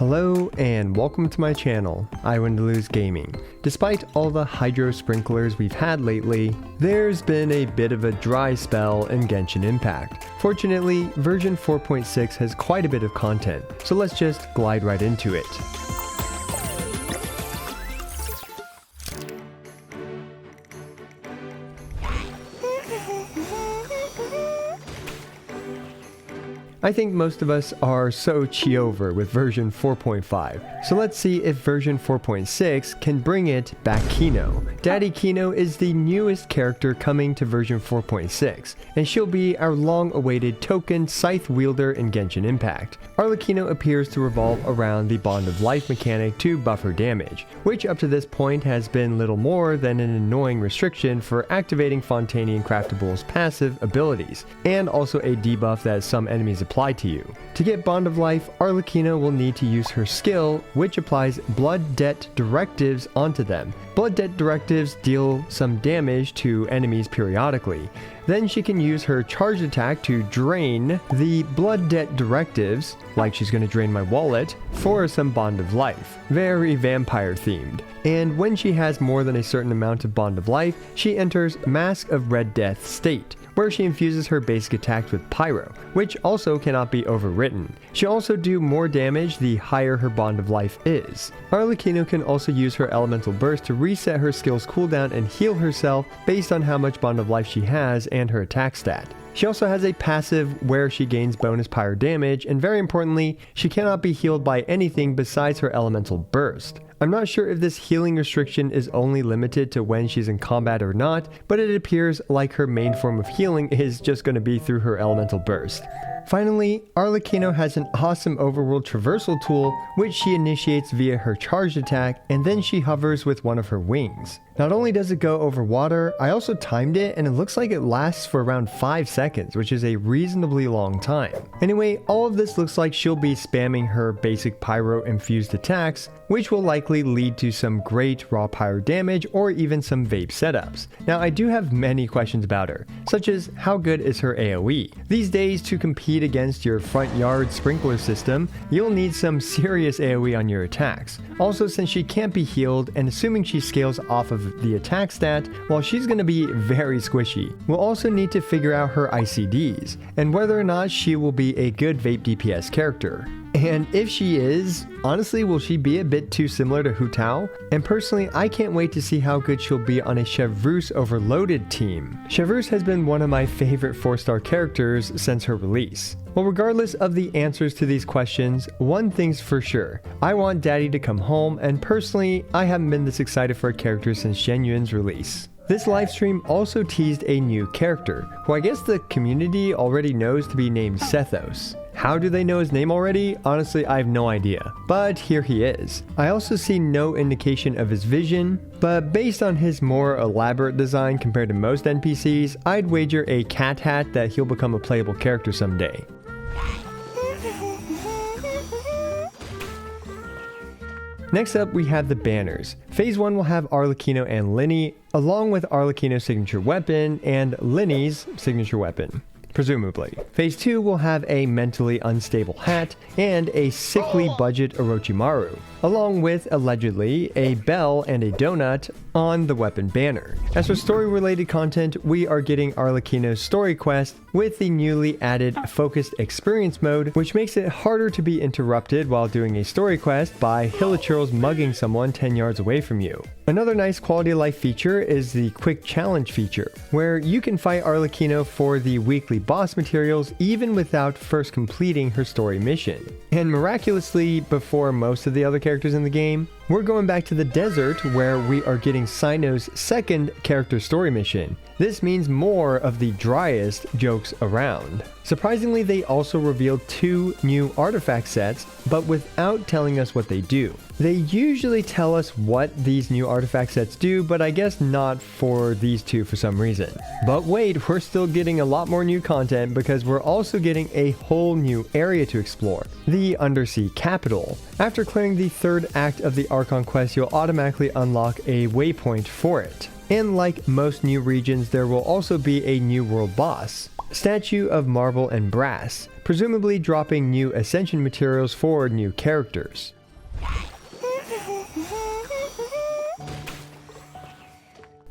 Hello and welcome to my channel, I Win to Lose Gaming. Despite all the hydro sprinklers we've had lately, there's been a bit of a dry spell in Genshin Impact. Fortunately, version 4.6 has quite a bit of content, so let's just glide right into it. I think most of us are so over with version 4.5, so let's see if version 4.6 can bring it back Kino. Daddy Kino is the newest character coming to version 4.6, and she'll be our long-awaited token scythe wielder in Genshin Impact. Arlecchino appears to revolve around the Bond of Life mechanic to buff her damage, which up to this point has been little more than an annoying restriction for activating Fontanian Craftable's passive abilities, and also a debuff that some enemies apply to you. To get Bond of Life, Arlecchino will need to use her skill, which applies Blood Debt Directives onto them. Blood Debt Directives deal some damage to enemies periodically. Then she can use her charge attack to drain the Blood Debt Directives, like she's going to drain my wallet, for some Bond of Life. Very vampire themed. And when she has more than a certain amount of Bond of Life, she enters Mask of Red Death state, where she infuses her basic attacks with Pyro, which also cannot be overwritten. She'll also do more damage the higher her Bond of Life is. Arlecchino can also use her Elemental Burst to reset her skill's cooldown and heal herself based on how much Bond of Life she has and her attack stat. She also has a passive where she gains bonus pyro damage, and very importantly, she cannot be healed by anything besides her Elemental Burst. I'm not sure if this healing restriction is only limited to when she's in combat or not, but it appears like her main form of healing is just going to be through her Elemental Burst. Finally, Arlecchino has an awesome overworld traversal tool, which she initiates via her charged attack, and then she hovers with one of her wings. Not only does it go over water, I also timed it and it looks like it lasts for around 5 seconds, which is a reasonably long time. Anyway, all of this looks like she'll be spamming her basic pyro infused attacks, which will likely lead to some great raw pyro damage or even some vape setups. Now I do have many questions about her, such as how good is her AoE? These days, to compete against your front yard sprinkler system, you'll need some serious AoE on your attacks. Also, since she can't be healed, and assuming she scales off of the attack stat, while she's going to be very squishy, we'll also need to figure out her ICDs, and whether or not she will be a good vape DPS character. And if she is, honestly, will she be a bit too similar to Hu Tao? And personally, I can't wait to see how good she'll be on a Chevreuse overloaded team. Chevreuse has been one of my favorite 4-star characters since her release. Well, regardless of the answers to these questions, one thing's for sure. I want Daddy to come home, and personally, I haven't been this excited for a character since Shenyun's release. This livestream also teased a new character, who I guess the community already knows to be named Sethos. How do they know his name already? Honestly, I have no idea. But here he is. I also see no indication of his vision, but based on his more elaborate design compared to most NPCs, I'd wager a cat hat that he'll become a playable character someday. Next up, we have the banners. Phase 1 will have Arlecchino and Lyney, along with Arlecchino's signature weapon and Lyney's signature weapon, presumably. Phase 2 will have a mentally unstable hat and a sickly budget Orochimaru, along with, allegedly, a bell and a donut on the weapon banner. As for story-related content, we are getting Arlecchino's story quest with the newly added Focused Experience mode, which makes it harder to be interrupted while doing a story quest by Hilichurls mugging someone 10 yards away from you. Another nice quality of life feature is the Quick Challenge feature, where you can fight Arlecchino for the weekly boss materials even without first completing her story mission. And miraculously, before most of the other characters in the game, we're going back to the desert where we are getting Sino's second character story mission. This means more of the driest jokes around. Surprisingly, they also revealed 2 new artifact sets, but without telling us what they do. They usually tell us what these new artifact sets do, but I guess not for these 2 for some reason. But wait, we're still getting a lot more new content because we're also getting a whole new area to explore, the Undersea Capital. After clearing the 3rd act of the Archon quest, you'll automatically unlock a waypoint for it. And like most new regions, there will also be a new world boss, Statue of Marble and Brass. presumably dropping new ascension materials for new characters.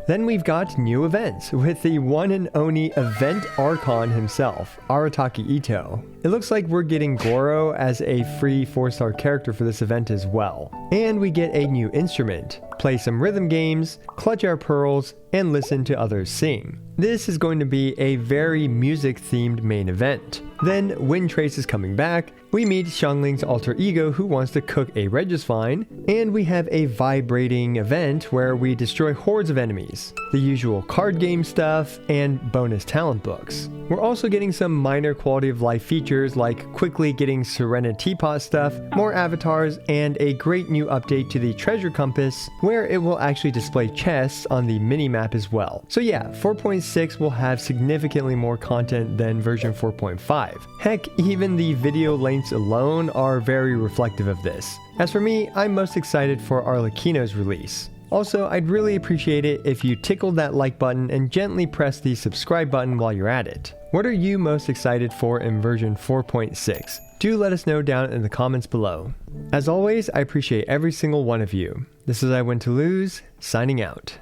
Then we've got new events, with the one and only event Archon himself, Arataki Ito. It looks like we're getting Goro as a free 4-star character for this event as well. And we get a new instrument, play some rhythm games, clutch our pearls, and listen to others sing. This is going to be a very music-themed main event. Then, when Trace is coming back, we meet Xiangling's alter ego who wants to cook a Regisvine, and we have a vibrating event where we destroy hordes of enemies, the usual card game stuff, and bonus talent books. We're also getting some minor quality of life features like quickly getting Serena Teapot stuff, more avatars, and a great new update to the treasure compass where it will actually display chests on the minimap as well. So yeah, 4.6 will have significantly more content than version 4.5. Heck, even the video lengths alone are very reflective of this. As for me, I'm most excited for Arlecchino's release. Also, I'd really appreciate it if you tickled that like button and gently press the subscribe button while you're at it. What are you most excited for in version 4.6? Do let us know down in the comments below. As always, I appreciate every single one of you. This is I Win to Lose, signing out.